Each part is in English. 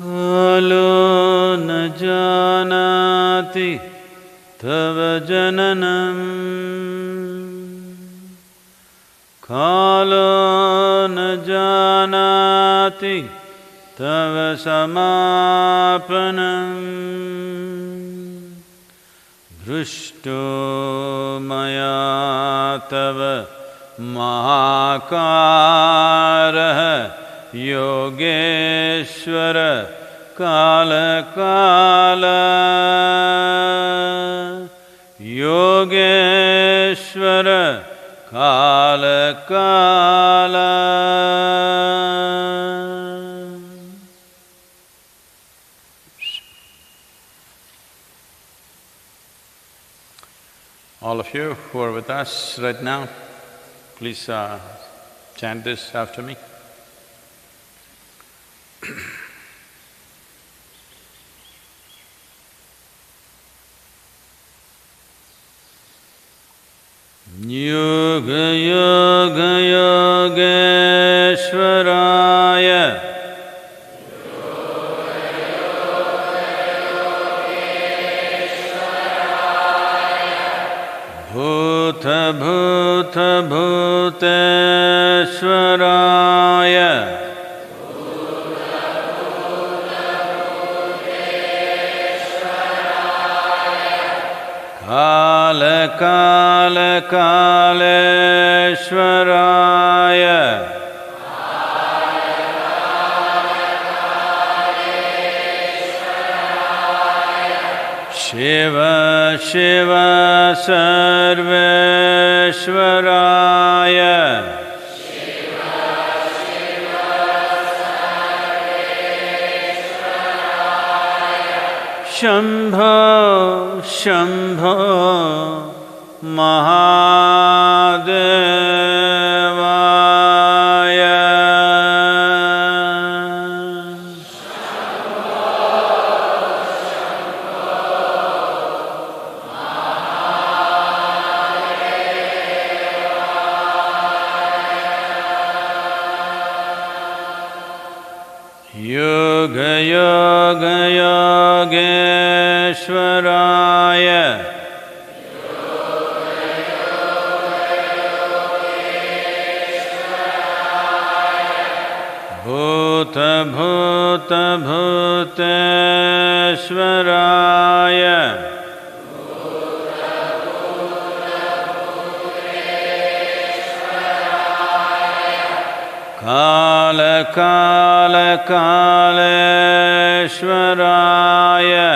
कालो न जानाति तव जननम् कालो न जानाति तव समापनम् दृष्टो मया तव महाकारः योगेश्वर काल काल योगेश्वर काल काल. All of you who are with us right now, please chant this after me. Yoga Yoga Yogeshwaraya Bhuta Bhuta Bhuteshwaraya Kala Kala Kaleshwaraya Shiva Shiva Sarveshwaraya Shambho Shambho Mahadevaya Yoga Yoga Yogeshwaraya Bhuta Bhuta Bhuteshwaraya Kala Kala Kaleshwaraya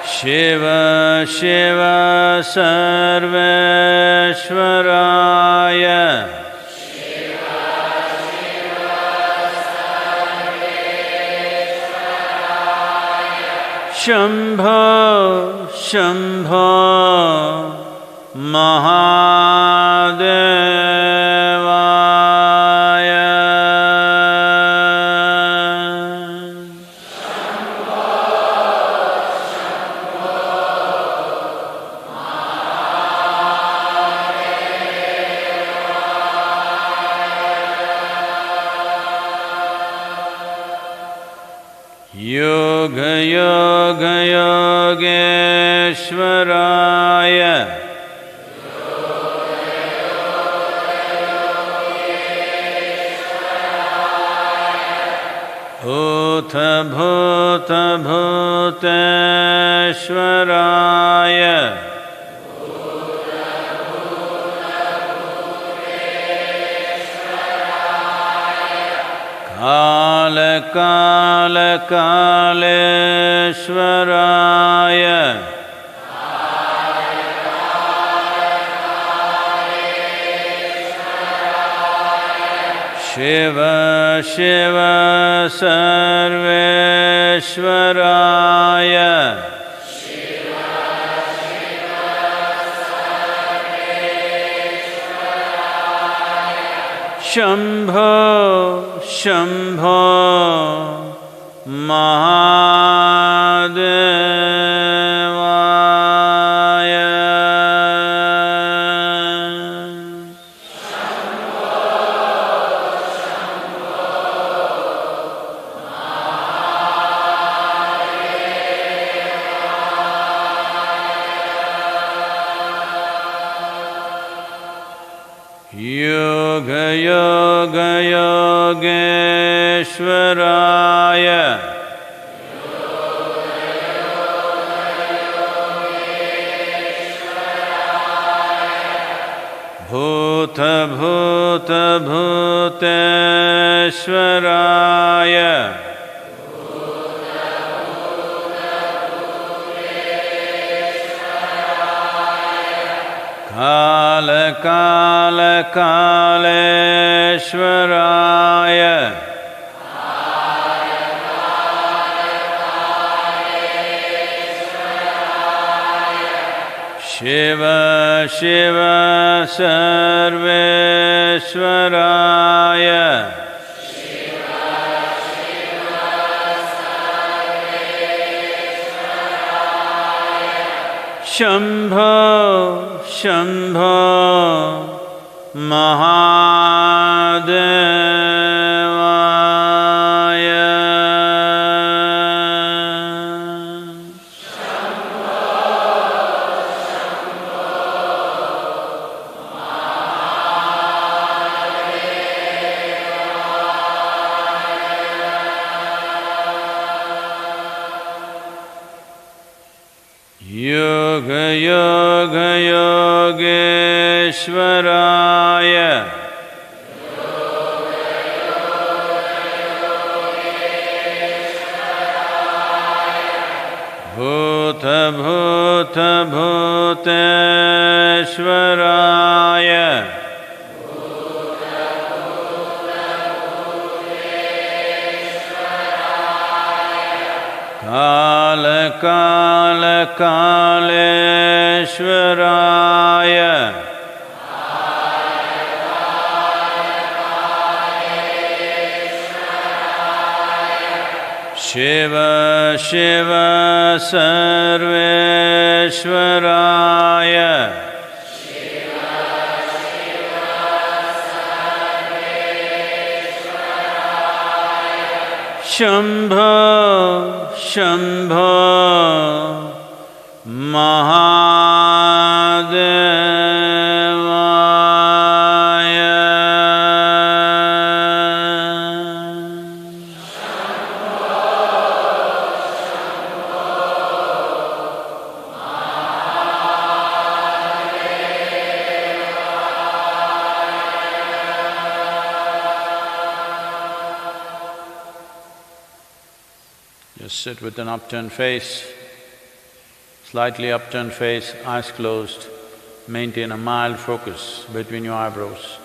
Shiva Shiva Sarveshwaraya Shambho Shambho Mahadevaya Yoga Yoga Yogeshwaraya Bhuta Bhuta Bhuteshwaraya Kala Kala Kaleshwaraya Shiva Shiva Sarveshwaraya Shambho Shambho Mahadevaya Yoga Yoga Yogeshwaraya Bhuta Bhuta Bhuteshwaraya Kala Kala Kaleshwaraya Shiva Shiva Sarveshwaraya Shambho Shambho Mahadevaya Yoga Yoga Yogeshwaraya Bhuta Bhuta Bhuteshwaraya Kala Kala Kaleshwaraya Shiva Shiva Sarveshwaraya Shambho Shambho Mahadevaya Just sit with an upturned face, slightly upturned face, eyes closed. Maintain a mild focus between your eyebrows.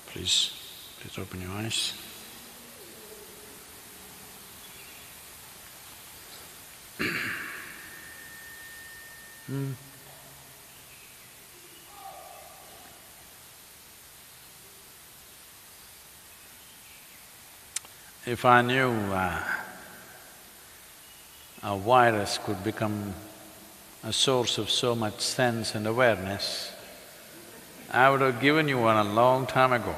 Please open your eyes. If I knew a virus could become a source of so much sense and awareness, I would have given you one a long time ago.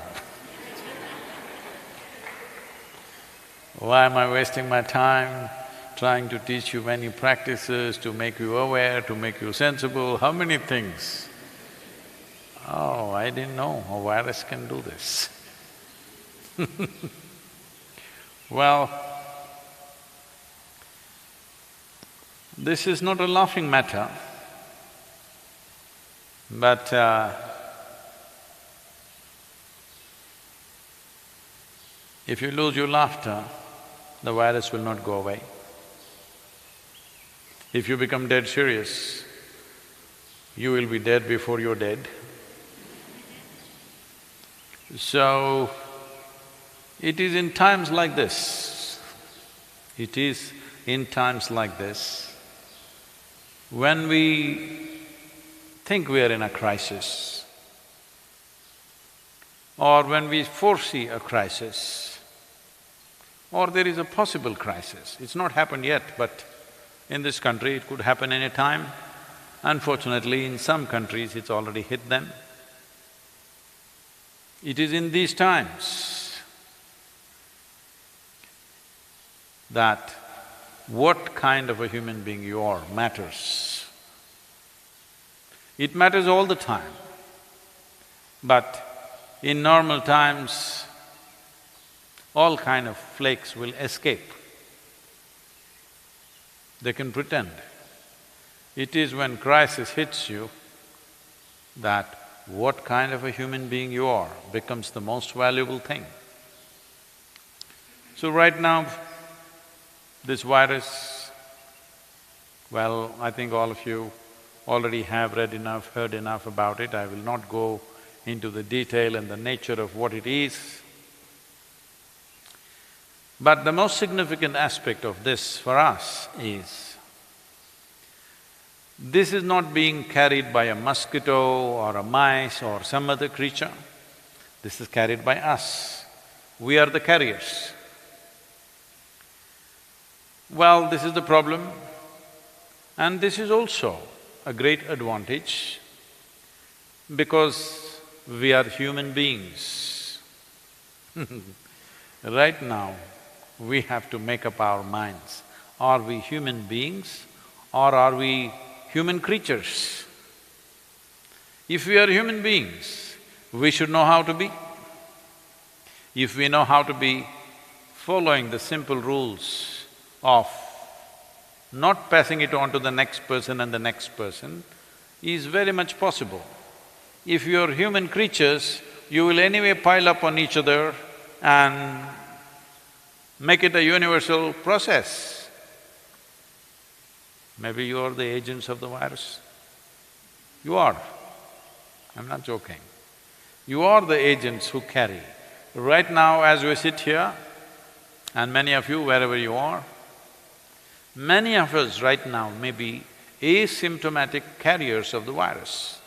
Why am I wasting my time trying to teach you many practices to make you aware, to make you sensible, how many things? Oh, I didn't know a virus can do this. Well, this is not a laughing matter, but if you lose your laughter, the virus will not go away. If you become dead serious, you will be dead before you're dead. So, it is in times like this, when we think we are in a crisis, or when we foresee a crisis, or there is a possible crisis. It's not happened yet, but in this country it could happen any time. Unfortunately, in some countries it's already hit them. It is in these times that what kind of a human being you are matters. It matters all the time, but in normal times, all kind of flakes will escape. They can pretend. It is when crisis hits you that what kind of a human being you are becomes the most valuable thing. So right now, this virus, well, I think all of you already have read enough, heard enough about it. I will not go into the detail and the nature of what it is. But the most significant aspect of this for us is, this is not being carried by a mosquito or a mice or some other creature. This is carried by us. We are the carriers. Well, this is the problem, and this is also a great advantage because we are human beings. Right now, we have to make up our minds. Are we human beings or are we human creatures? If we are human beings, we should know how to be. If we know how to be, following the simple rules of not passing it on to the next person and the next person is very much possible. If you're human creatures, you will anyway pile up on each other and make it a universal process. Maybe you are the agents of the virus. You are. I'm not joking. You are the agents who carry. Right now, as we sit here, and many of you wherever you are, many of us right now may be asymptomatic carriers of the virus.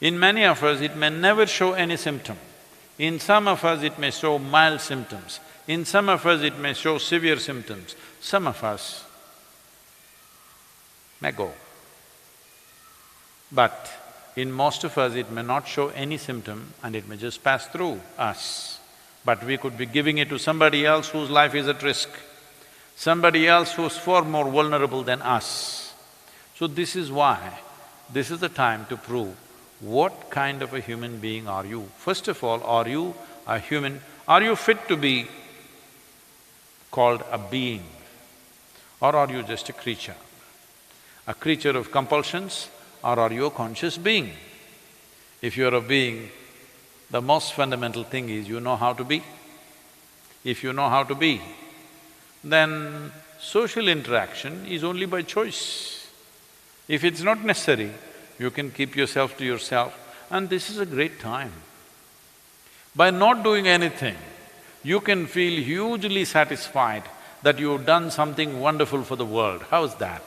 In many of us, it may never show any symptom. In some of us, it may show mild symptoms. In some of us, it may show severe symptoms. Some of us may go. But in most of us, it may not show any symptom and it may just pass through us. But we could be giving it to somebody else whose life is at risk, somebody else who's far more vulnerable than us. So this is why, this is the time to prove what kind of a human being are you. First of all, are you a human… are you fit to be called a being, or are you just a creature? A creature of compulsions, or are you a conscious being? If you're a being, the most fundamental thing is you know how to be. If you know how to be, then social interaction is only by choice. If it's not necessary, you can keep yourself to yourself, and this is a great time. By not doing anything, you can feel hugely satisfied that you've done something wonderful for the world. How's that?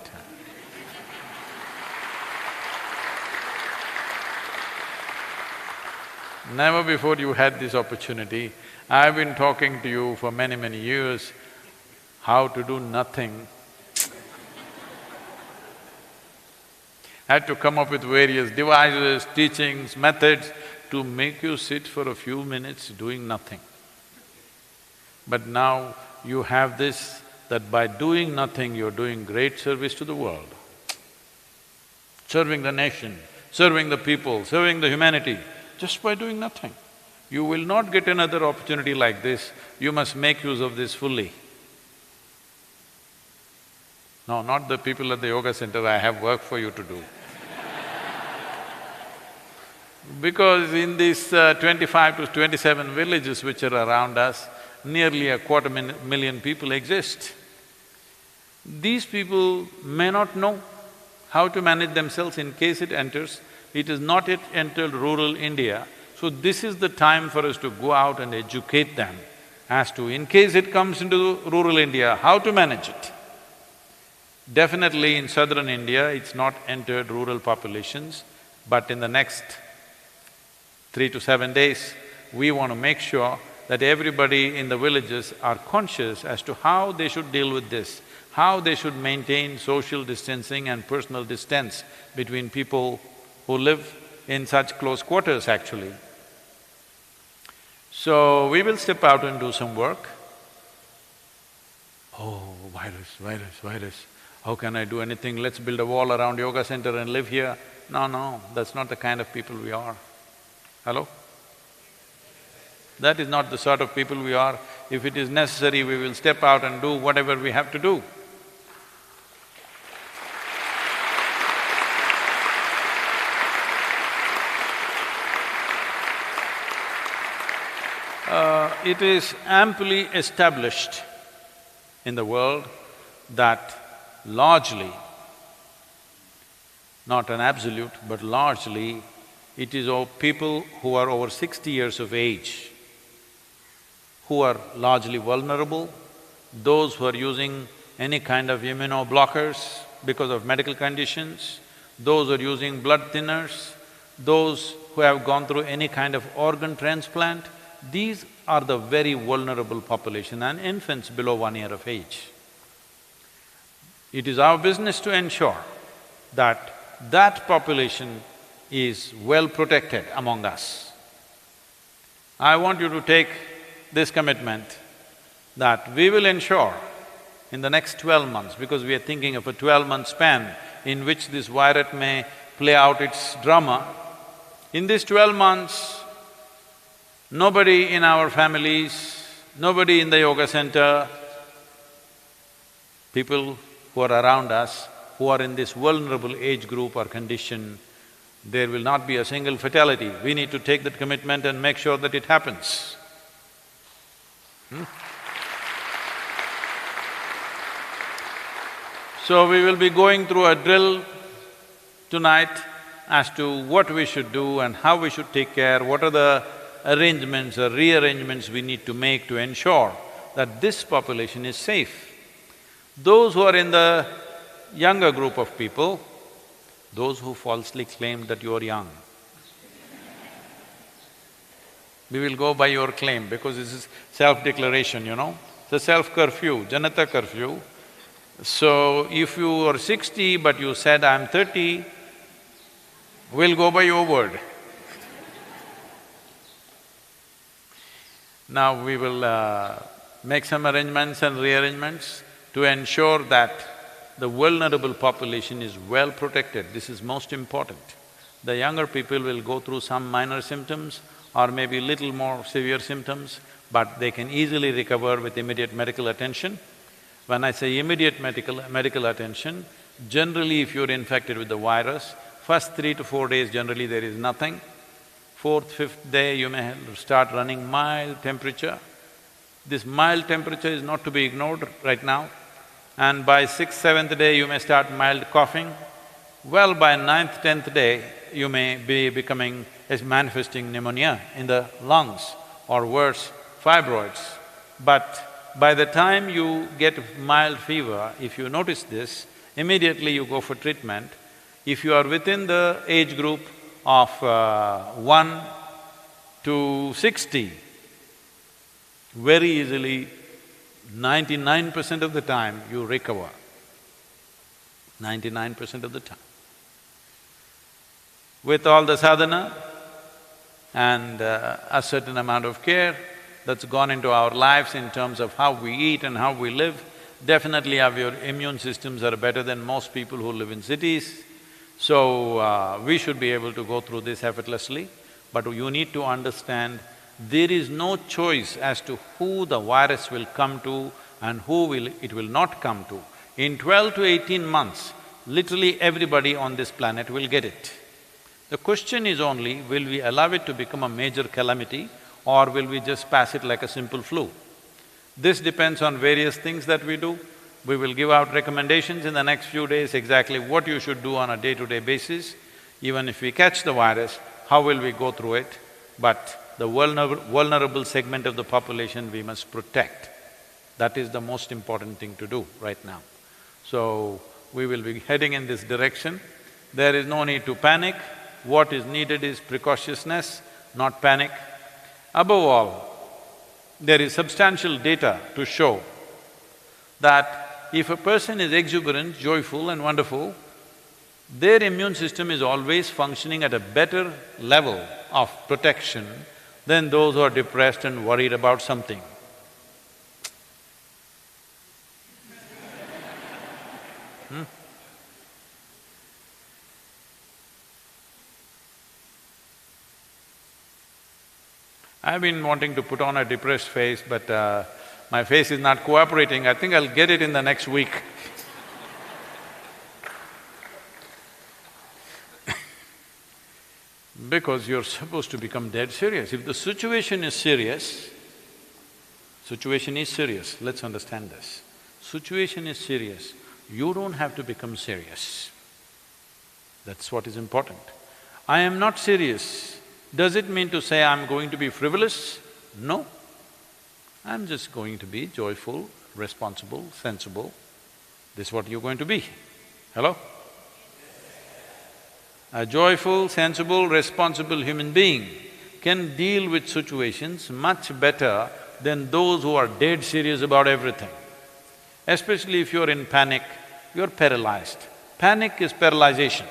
Never before you had this opportunity. I've been talking to you for many, many years, how to do nothing. Had to come up with various devices, teachings, methods to make you sit for a few minutes doing nothing. But now you have this, that by doing nothing, you're doing great service to the world. Serving the nation, serving the people, serving the humanity, just by doing nothing. You will not get another opportunity like this, you must make use of this fully. No, not the people at the yoga center, I have work for you to do. Because in these 25 to 27 villages which are around us, nearly a quarter million people exist. These people may not know how to manage themselves in case it enters. It has not yet entered rural India, so this is the time for us to go out and educate them as to, in case it comes into rural India, how to manage it. Definitely in southern India, it's not entered rural populations, but in the next 3 to 7 days, we want to make sure that everybody in the villages are conscious as to how they should deal with this, how they should maintain social distancing and personal distance between people who live in such close quarters actually. So, we will step out and do some work. Oh, virus, how can I do anything? Let's build a wall around yoga center and live here. No, that's not the kind of people we are. Hello? That is not the sort of people we are. If it is necessary, we will step out and do whatever we have to do. It is amply established in the world that largely, not an absolute, but largely, it is of people who are over 60 years of age, who are largely vulnerable, those who are using any kind of immunoblockers because of medical conditions, those who are using blood thinners, those who have gone through any kind of organ transplant, these are the very vulnerable population, and infants below 1 year of age. It is our business to ensure that that population is well protected among us. I want you to take this commitment that we will ensure in the next 12 months, because we are thinking of a 12-month span in which this virus may play out its drama. In these 12 months, nobody in our families, nobody in the yoga center, people who are around us, who are in this vulnerable age group or condition, there will not be a single fatality. We need to take that commitment and make sure that it happens. So we will be going through a drill tonight as to what we should do and how we should take care, what are the arrangements or rearrangements we need to make to ensure that this population is safe. Those who are in the younger group of people, those who falsely claim that you are young, we will go by your claim because this is self-declaration, you know. It's a self-curfew, Janata curfew. So, if you are 60 but you said, I'm 30, we'll go by your word. Now we will make some arrangements and rearrangements to ensure that the vulnerable population is well protected. This is most important. The younger people will go through some minor symptoms or maybe little more severe symptoms, but they can easily recover with immediate medical attention. When I say immediate medical attention, generally if you're infected with the virus, first 3 to 4 days generally there is nothing. 4th, 5th day you may start running mild temperature. This mild temperature is not to be ignored right now. And by 6th, 7th day you may start mild coughing. Well, by 9th, 10th day you may be manifesting pneumonia in the lungs or worse, fibroids. But by the time you get mild fever, if you notice this, immediately you go for treatment. If you are within the age group of 1 to 60, very easily, 99% of the time you recover, 99% of the time. With all the sadhana and a certain amount of care that's gone into our lives in terms of how we eat and how we live, definitely our immune systems are better than most people who live in cities. So, we should be able to go through this effortlessly, but you need to understand there is no choice as to who the virus will come to and who it will not come to. In 12 to 18 months, literally everybody on this planet will get it. The question is only, will we allow it to become a major calamity or will we just pass it like a simple flu? This depends on various things that we do. We will give out recommendations in the next few days exactly what you should do on a day-to-day basis. Even if we catch the virus, how will we go through it? But the vulnerable segment of the population we must protect. That is the most important thing to do right now. So, we will be heading in this direction. There is no need to panic. What is needed is precautiousness, not panic. Above all, there is substantial data to show that if a person is exuberant, joyful and wonderful, their immune system is always functioning at a better level of protection than those who are depressed and worried about something. I've been wanting to put on a depressed face, but my face is not cooperating. I think I'll get it in the next week. Because you're supposed to become dead serious. If the situation is serious, let's understand this. Situation is serious, you don't have to become serious. That's what is important. I am not serious. Does it mean to say I'm going to be frivolous? No. I'm just going to be joyful, responsible, sensible. This is what you're going to be. Hello? A joyful, sensible, responsible human being can deal with situations much better than those who are dead serious about everything. Especially if you're in panic, you're paralyzed. Panic is paralyzation.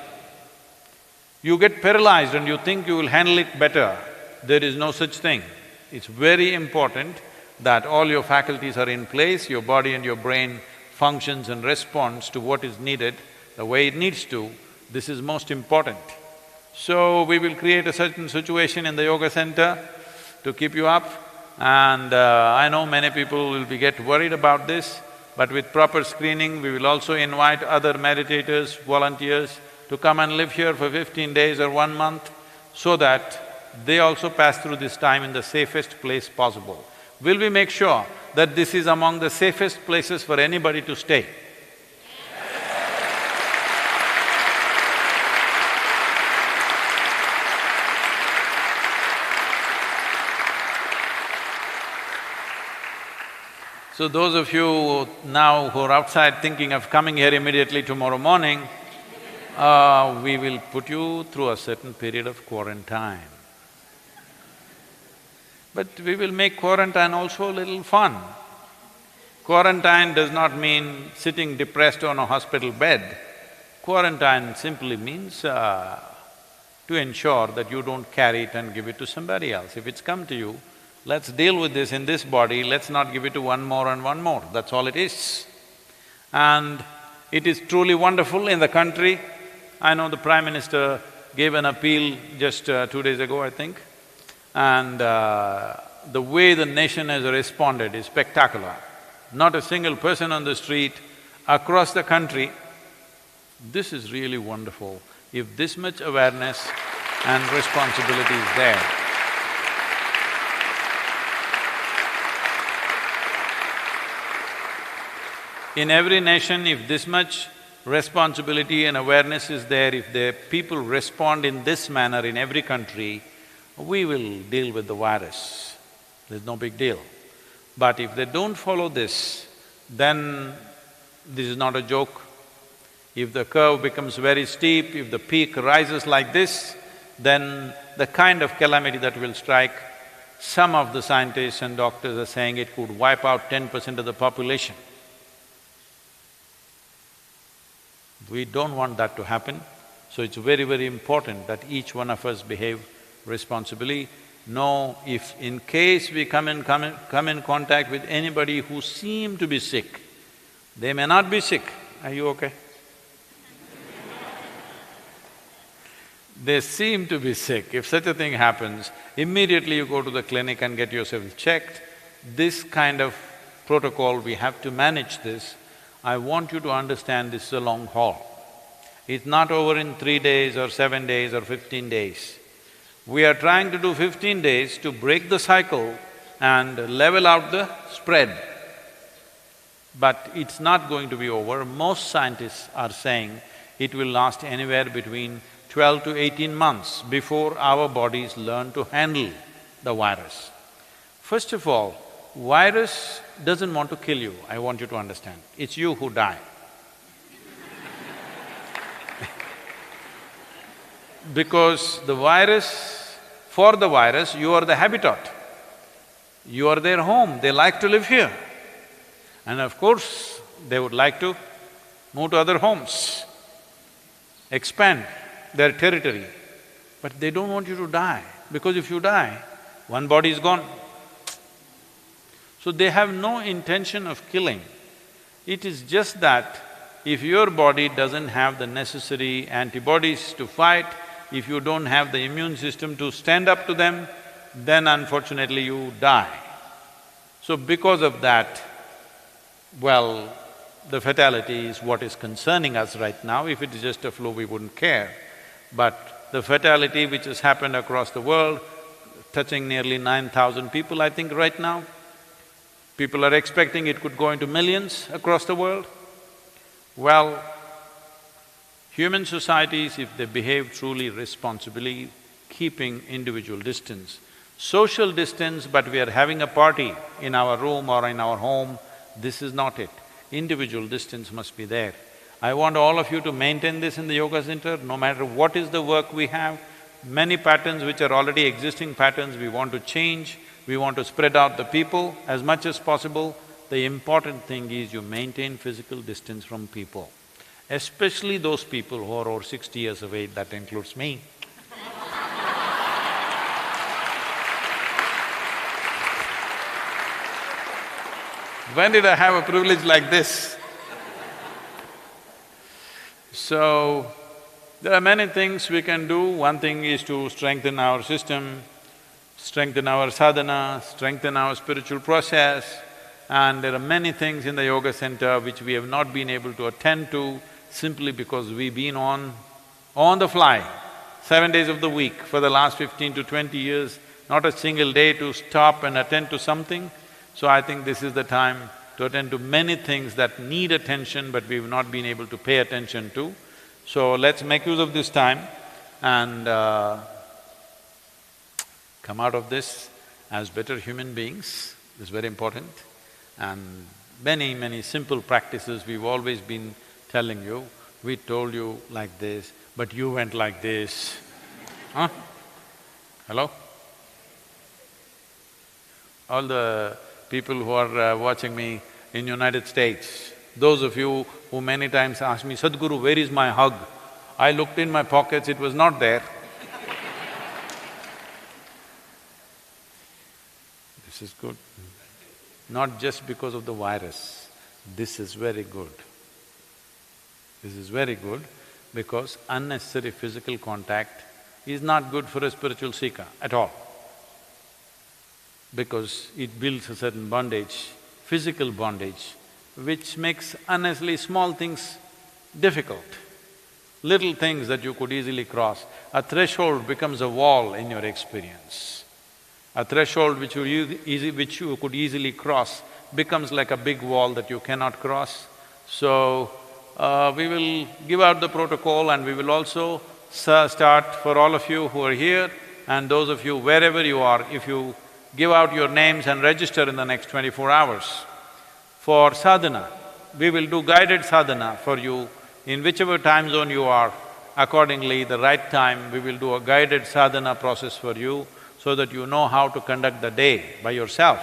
You get paralyzed and you think you will handle it better, there is no such thing. It's very important that all your faculties are in place, your body and your brain functions and responds to what is needed the way it needs to. This is most important. So, we will create a certain situation in the yoga center to keep you up, and I know many people will get worried about this, but with proper screening, we will also invite other meditators, volunteers to come and live here for 15 days or 1 month so that they also pass through this time in the safest place possible. Will we make sure that this is among the safest places for anybody to stay? So those of you now who are outside thinking of coming here immediately tomorrow morning, we will put you through a certain period of quarantine. But we will make quarantine also a little fun. Quarantine does not mean sitting depressed on a hospital bed. Quarantine simply means to ensure that you don't carry it and give it to somebody else. If it's come to you, let's deal with this in this body, let's not give it to one more and one more, that's all it is. And it is truly wonderful in the country. I know the Prime Minister gave an appeal just 2 days ago, I think, and the way the nation has responded is spectacular. Not a single person on the street, across the country. This is really wonderful. If this much awareness and responsibility is there, in every nation, if this much responsibility and awareness is there, if the people respond in this manner in every country, we will deal with the virus. there's no big deal. But if they don't follow this, then this is not a joke. If the curve becomes very steep, if the peak rises like this, then the kind of calamity that will strike, some of the scientists and doctors are saying it could wipe out 10% of the population. We don't want that to happen, so it's very, very important that each one of us behave responsibly. Know if in case we come in contact with anybody who seem to be sick, they may not be sick. Are you okay? They seem to be sick. If such a thing happens, immediately you go to the clinic and get yourself checked. This kind of protocol, we have to manage this. I want you to understand this is a long haul. It's not over in 3 days or 7 days or 15 days. We are trying to do 15 days to break the cycle and level out the spread. But it's not going to be over. Most scientists are saying it will last anywhere between 12 to 18 months before our bodies learn to handle the virus. First of all, virus doesn't want to kill you, I want you to understand. It's you who die. Because for the virus, you are the habitat. You are their home, they like to live here. And of course, they would like to move to other homes, expand their territory. But they don't want you to die, because if you die, one body is gone. So they have no intention of killing. It is just that if your body doesn't have the necessary antibodies to fight, if you don't have the immune system to stand up to them, then unfortunately you die. So because of that, well, the fatality is what is concerning us right now. If it is just a flu, we wouldn't care. But the fatality which has happened across the world, touching nearly 9,000 people, I think right now, people are expecting it could go into millions across the world. Well, human societies, if they behave truly responsibly, keeping individual distance, social distance, but we are having a party in our room or in our home, this is not it. Individual distance must be there. I want all of you to maintain this in the yoga center, no matter what is the work we have. Many patterns which are already existing patterns, we want to change, we want to spread out the people as much as possible. The important thing is you maintain physical distance from people, especially those people who are over 60 years of age, that includes me. When did I have a privilege like this? So, there are many things we can do. One thing is to strengthen our system, strengthen our sadhana, strengthen our spiritual process, and there are many things in the yoga center which we have not been able to attend to simply because we've been on the fly, 7 days of the week for the last 15 to 20 years, not a single day to stop and attend to something. So I think this is the time to attend to many things that need attention but we've not been able to pay attention to. So let's make use of this time and come out of this as better human beings, this is very important. And many simple practices we've always been telling you. We told you like this, but you went like this. Huh? Hello? All the people who are watching me in United States, those of you who many times ask me, Sadhguru, where is my hug? I looked in my pockets, it was not there. This is good. Not just because of the virus, this is very good. This is very good because unnecessary physical contact is not good for a spiritual seeker at all, because it builds a certain bondage, physical bondage, which makes unnecessarily small things difficult. Little things that you could easily cross, a threshold becomes a wall in your experience. A threshold which you could easily cross becomes like a big wall that you cannot cross. So, we will give out the protocol and we will also start for all of you who are here and those of you wherever you are, if you give out your names and register in the next 24 hours. For sadhana, we will do guided sadhana for you in whichever time zone you are. Accordingly, the right time, we will do a guided sadhana process for you so that you know how to conduct the day by yourself.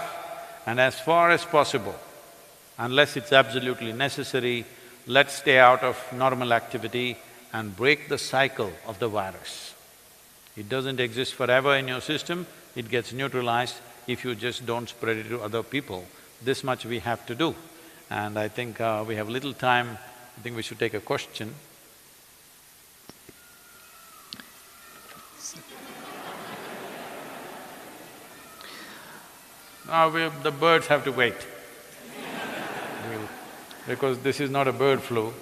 And as far as possible, unless it's absolutely necessary, let's stay out of normal activity and break the cycle of the virus. It doesn't exist forever in your system, it gets neutralized if you just don't spread it to other people. This much we have to do. And I think we have little time, I think we should take a question. The birds have to wait. Because this is not a bird flu.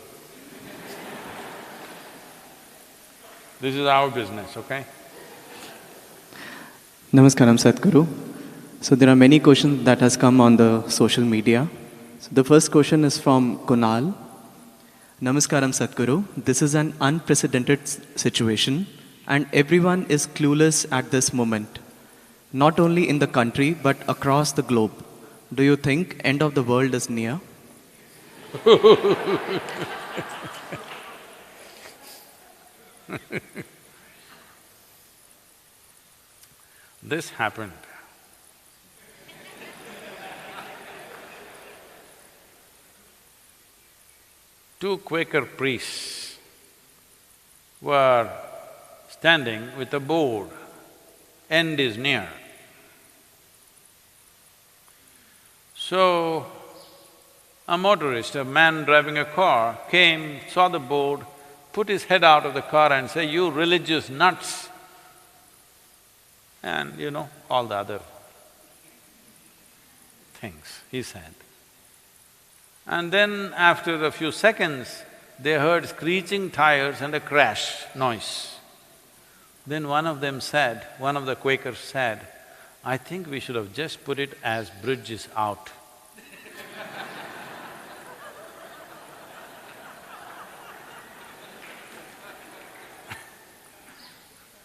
This is our business, okay? Namaskaram, Sadhguru. So there are many questions that has come on the social media. So the first question is from Kunal. Namaskaram, Sadhguru. This is an unprecedented situation and everyone is clueless at this moment. Not only in the country but across the globe. Do you think end of the world is near? This happened. Two Quaker priests were standing with a board, "End is near." So, a motorist, a man driving a car, came, saw the board, put his head out of the car and said, "You religious nuts!" And you know, all the other things he said. And then after a few seconds, they heard screeching tires and a crash noise. Then one of them said, one of the Quakers said, "I think we should have just put it as bridge is out."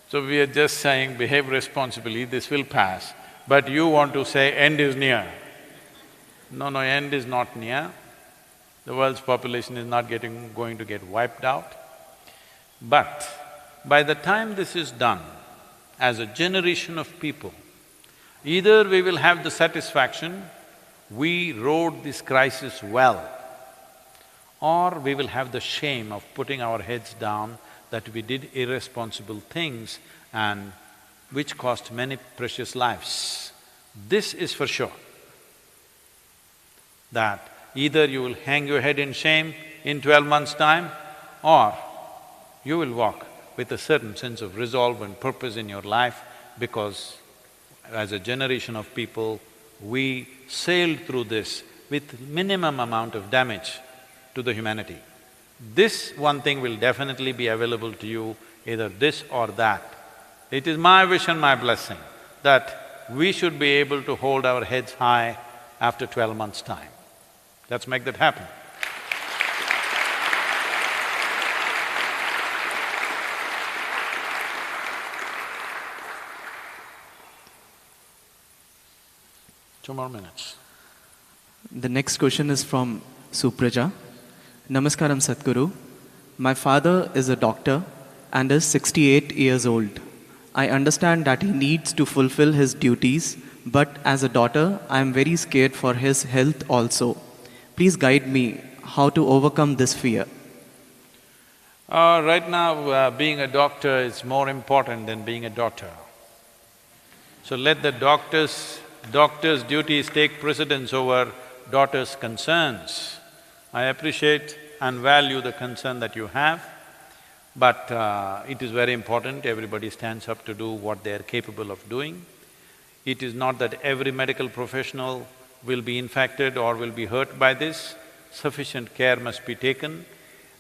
So we are just saying, behave responsibly, this will pass, but you want to say end is near. No, end is not near. The world's population is not going to get wiped out. But by the time this is done, as a generation of people, either we will have the satisfaction, we rode this crisis well, or we will have the shame of putting our heads down that we did irresponsible things and which cost many precious lives. This is for sure, that either you will hang your head in shame in 12 months' time, or you will walk with a certain sense of resolve and purpose in your life, because as a generation of people, we sailed through this with minimum amount of damage to the humanity. This one thing will definitely be available to you, either this or that. It is my wish and my blessing that we should be able to hold our heads high after 12 months' time. Let's make that happen. Two more minutes. The next question is from Supraja. Namaskaram, Sadhguru. My father is a doctor and is 68 years old. I understand that he needs to fulfill his duties, but as a daughter, I am very scared for his health also. Please guide me how to overcome this fear. Right now, being a doctor is more important than being a daughter. So let the doctor's duties take precedence over daughter's concerns. I appreciate and value the concern that you have, but it is very important everybody stands up to do what they are capable of doing. It is not that every medical professional will be infected or will be hurt by this. Sufficient care must be taken.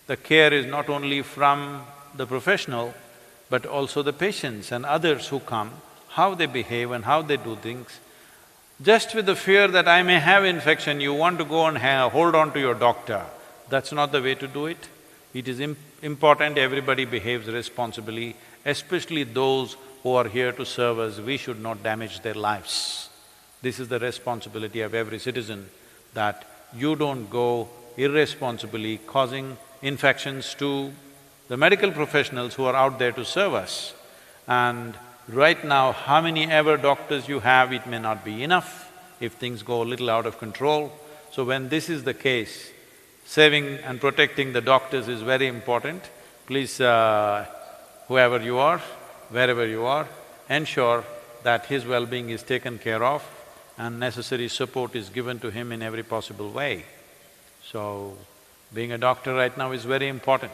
The care is not only from the professional, but also the patients and others who come, how they behave and how they do things. Just with the fear that I may have infection, you want to go and hold on to your doctor. That's not the way to do it. It is important everybody behaves responsibly, especially those who are here to serve us. We should not damage their lives. This is the responsibility of every citizen, that you don't go irresponsibly causing infections to the medical professionals who are out there to serve us. And right now, how many ever doctors you have, it may not be enough if things go a little out of control. So when this is the case, saving and protecting the doctors is very important. Please, whoever you are, wherever you are, ensure that his well-being is taken care of and necessary support is given to him in every possible way. So, being a doctor right now is very important.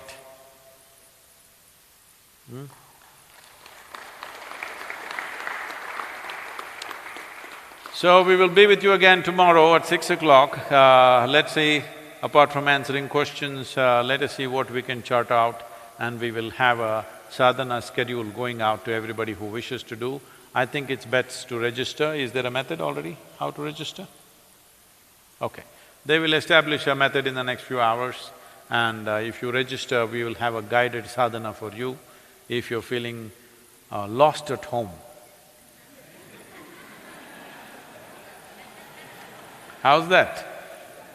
So, we will be with you again tomorrow at 6 o'clock. Let's see, apart from answering questions, let us see what we can chart out, and we will have a sadhana schedule going out to everybody who wishes to do. I think it's best to register. Is there a method already, how to register? Okay. They will establish a method in the next few hours, and if you register, we will have a guided sadhana for you if you're feeling lost at home. How's that?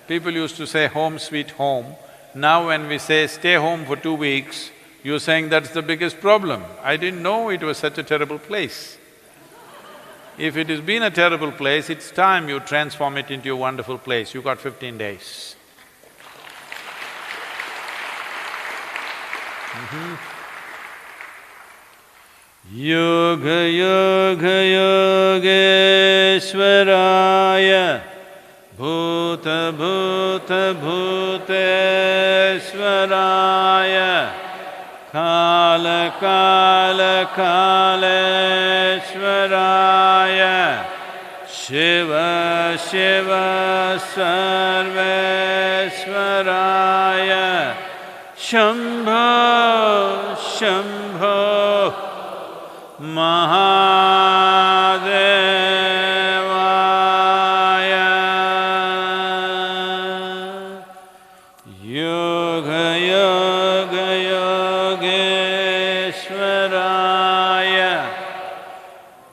People used to say home sweet home. Now when we say stay home for 2 weeks, you're saying that's the biggest problem. I didn't know it was such a terrible place. If it has been a terrible place, it's time you transform it into a wonderful place. You got 15 days. Yoga yoga yogeshwaraya bhuta bhuta bhuteshwaraya kala kala kaleshwaraya shiva shiva sarveshwaraya shambho shambho mahadevaya yoga yoga yogeshwaraya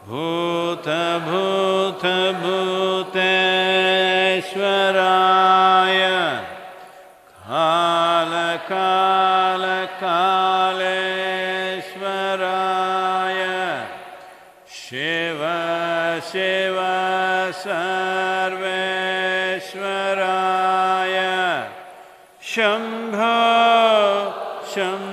bhuta bhuta bhuteshwaraya kala kala kaleshwaraya shiva shiva sarveshwaraya shambho shambho